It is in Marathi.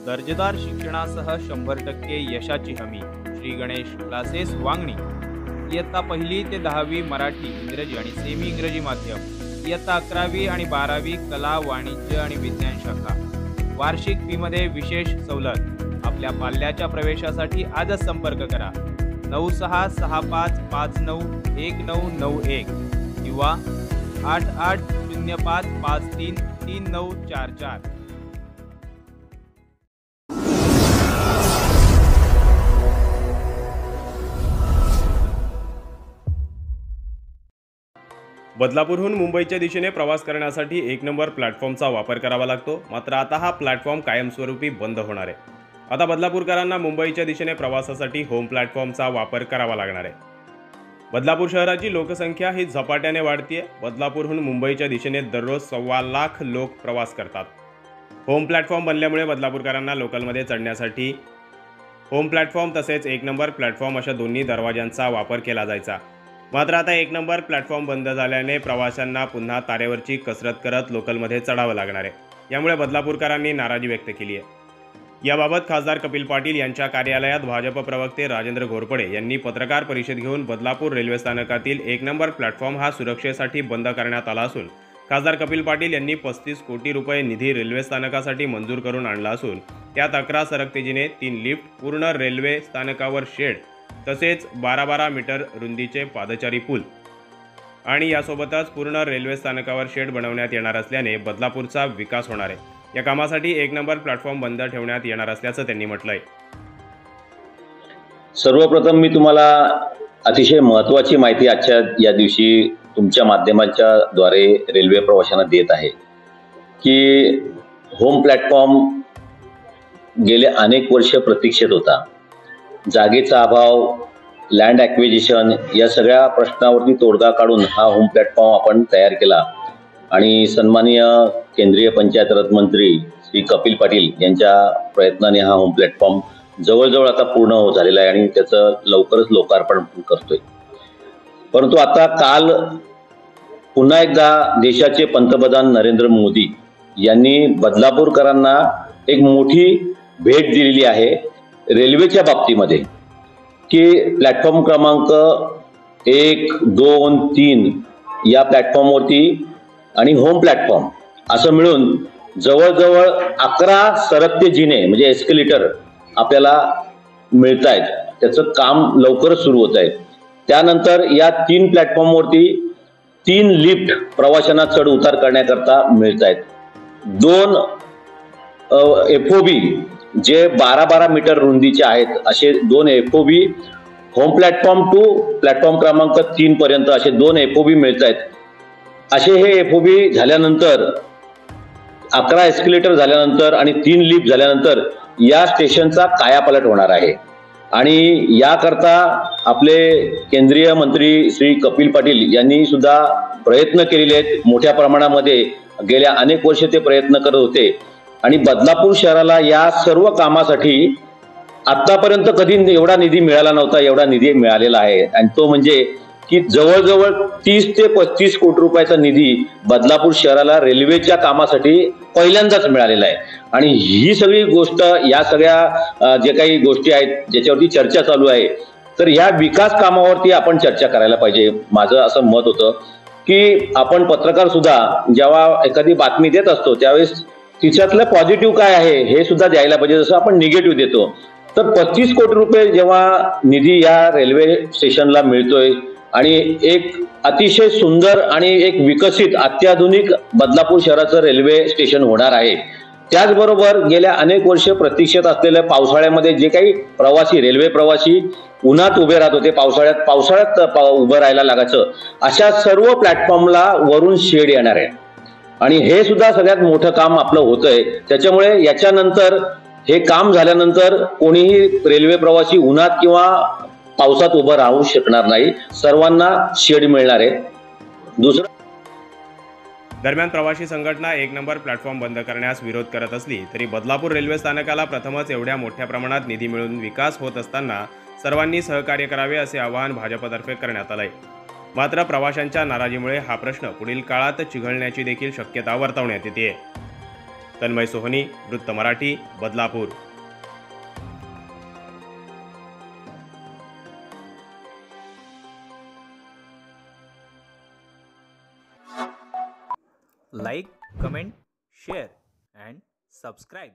दर्जेदार शिक्षणासह 100% यशाची हमी. श्री गणेश क्लासेस वांगणी. इयत्ता 1ली ते 10वी मराठी, इंग्रजी आणि सेमी इंग्रजी माध्यम. इयत्ता 11वी आणि 12वी कला, वाणिज्य आणि विज्ञान शाखा. वार्षिक फीमध्ये विशेष सवलत. आपल्या पाल्याच्या प्रवेशासाठी आजच संपर्क करा 9665591991 किंवा 8805533944. बदलापूरहून मुंबईच्या दिशेने प्रवास करण्यासाठी 1 नंबर प्लॅटफॉर्मचा वापर करावा लागतो. मात्र आता हा प्लॅटफॉर्म कायमस्वरूपी बंद होणार आहे. आता बदलापूरकरांना मुंबईच्या दिशेने प्रवासासाठी होम प्लॅटफॉर्मचा वापर करावा लागणार आहे. बदलापूर शहराची लोकसंख्या ही झपाट्याने वाढतीये. बदलापूरहून मुंबईच्या दिशेने दररोज 1.25 लाख लोक प्रवास करतात. होम प्लॅटफॉर्म बनल्यामुळे बदलापूरकरांना लोकलमध्ये चढण्यासाठी होम प्लॅटफॉर्म तसेच 1 नंबर प्लॅटफॉर्म अशा दोन्ही दरवाजांचा वापर केला जायचा. मात्र आता 1 नंबर प्लॅटफॉर्म बंद झाल्याने प्रवाशांना पुन्हा तारेवरची कसरत करत लोकलमध्ये चढावं लागणार आहे. यामुळे बदलापूरकरांनी नाराजी व्यक्त केली आहे. याबाबत खासदार कपिल पाटील यांच्या कार्यालयात भाजप प्रवक्ते राजेंद्र घोरपडे यांनी पत्रकार परिषद घेऊन बदलापूर रेल्वे स्थानकातील 1 नंबर प्लॅटफॉर्म हा सुरक्षेसाठी बंद करण्यात आला असून खासदार कपिल पाटील यांनी 35 कोटी रुपये निधी रेल्वे स्थानकासाठी मंजूर करून आणला असून त्यात 11 सरकतेजीने, 3 लिफ्ट, पूर्ण रेल्वे स्थानकावर शेड तसेच 12 मीटर रुंदीचे पादचारी पूल आणि यासोबतच पूर्ण रेल्वे स्थानकावर शेड बनवण्यात येणार असल्याने बदलापूरचा विकास होणार आहे. या कामासाठी 1 नंबर प्लॅटफॉर्म बंद ठेवण्यात येणार असल्याचं त्यांनी म्हटलंय. सर्वप्रथम मी तुम्हाला अतिशय महत्त्वाची माहिती आजच्या या दिवशी तुमच्या माध्यमाच्या द्वारे रेल्वे प्रवाशांना देत आहे की होम प्लॅटफॉर्म गेले अनेक वर्ष प्रतीक्षेत होता. जागेचा अभाव, लँड ॲक्विजिशन या सगळ्या प्रश्नावरती तोडगा काढून हा होम प्लॅटफॉर्म आपण तयार केला आणि सन्माननीय केंद्रीय पंचायत राज मंत्री श्री कपिल पाटील यांच्या प्रयत्नाने हा होम प्लॅटफॉर्म जवळजवळ आता पूर्ण झालेला आहे आणि त्याचं लवकरच लोकार्पण करतोय. परंतु आता काल पुन्हा एकदा देशाचे पंतप्रधान नरेंद्र मोदी यांनी बदलापूरकरांना एक मोठी भेट दिलेली आहे रेल्वेच्या बाबतीमध्ये की प्लॅटफॉर्म क्रमांक 1, 2, 3 या प्लॅटफॉर्मवरती आणि होम प्लॅटफॉर्म असं मिळून जवळजवळ 11 सरकते जिने म्हणजे एस्केलेटर आपल्याला मिळत आहेत. त्याचं काम लवकरच सुरू होत आहे. त्यानंतर या 3 प्लॅटफॉर्मवरती 3 लिफ्ट प्रवाशांना चढ उतार करण्याकरता मिळत आहेत. 2 FOB जे 12 मीटर रुंदीचे आहेत असे 2 FOB home platform to platform क्रमांक 3 पर्यंत असे 2 FOB मिळत आहेत. असे हे FOB झाल्यानंतर 11 एस्केलेटर झाल्यानंतर आणि 3 लिफ्ट झाल्यानंतर या स्टेशनचा कायापालट होणार आहे. आणि याकरता आपले केंद्रीय मंत्री श्री कपिल पाटील यांनी सुद्धा प्रयत्न केलेले आहेत. मोठ्या प्रमाणामध्ये गेल्या अनेक वर्ष ते प्रयत्न करत होते आणि बदलापूर शहराला या सर्व कामासाठी आतापर्यंत कधी एवढा निधी मिळाला नव्हता. एवढा निधी मिळालेला आहे आणि तो म्हणजे की जवळजवळ 30 ते 35 कोटी रुपयाचा निधी बदलापूर शहराला रेल्वेच्या कामासाठी पहिल्यांदाच मिळालेला आहे. आणि ही सगळी गोष्ट या सगळ्या जे काही गोष्टी आहेत ज्याच्यावरती चर्चा चालू आहे तर ह्या विकास कामावरती आपण चर्चा करायला पाहिजे. माझं असं मत होतं की आपण पत्रकार सुद्धा जेव्हा एखादी बातमी देत असतो त्यावेळेस तिच्यातलं पॉझिटिव्ह काय आहे हे सुद्धा द्यायला पाहिजे. जसं आपण निगेटिव्ह देतो तर 35 कोटी रुपये जेव्हा निधी या रेल्वे स्टेशनला मिळतोय आणि एक अतिशय सुंदर आणि एक विकसित अत्याधुनिक बदलापूर शहराचं रेल्वे स्टेशन होणार आहे. त्याचबरोबर गेल्या अनेक वर्ष प्रतीक्षेत असलेल्या पावसाळ्यामध्ये जे काही प्रवासी रेल्वे प्रवासी उन्हात उभे राहत होते, पावसाळ्यात उभं राहायला लागायचं, अशा सर्व प्लॅटफॉर्मला वरून शेड येणार आहे आणि हे सुद्धा सगळ्यात मोठं काम आपलं होतंय. त्याच्यामुळे याच्यानंतर हे काम झाल्यानंतर कोणीही रेल्वे प्रवासी उन्हात किंवा पावसात उभं राहू शकणार नाही. सर्वांना शेड मिळणार आहे. दुसरं दरम्यान प्रवासी संघटना 1 नंबर प्लॅटफॉर्म बंद करण्यास विरोध करत असली तरी बदलापूर रेल्वे स्थानकाला प्रथमच एवढ्या मोठ्या प्रमाणात निधी मिळून विकास होत असताना सर्वांनी सहकार्य करावे असे आवाहन भाजपतर्फे करण्यात आले. मात्र प्रवाशांच्या नाराजीमुळे हा प्रश्न पुढील काळात चिघळण्याची देखील शक्यता वर्तवण्यात येते. तन्मय सोहनी, वृत्त Marathi, Badlapur. Like, comment, share and subscribe.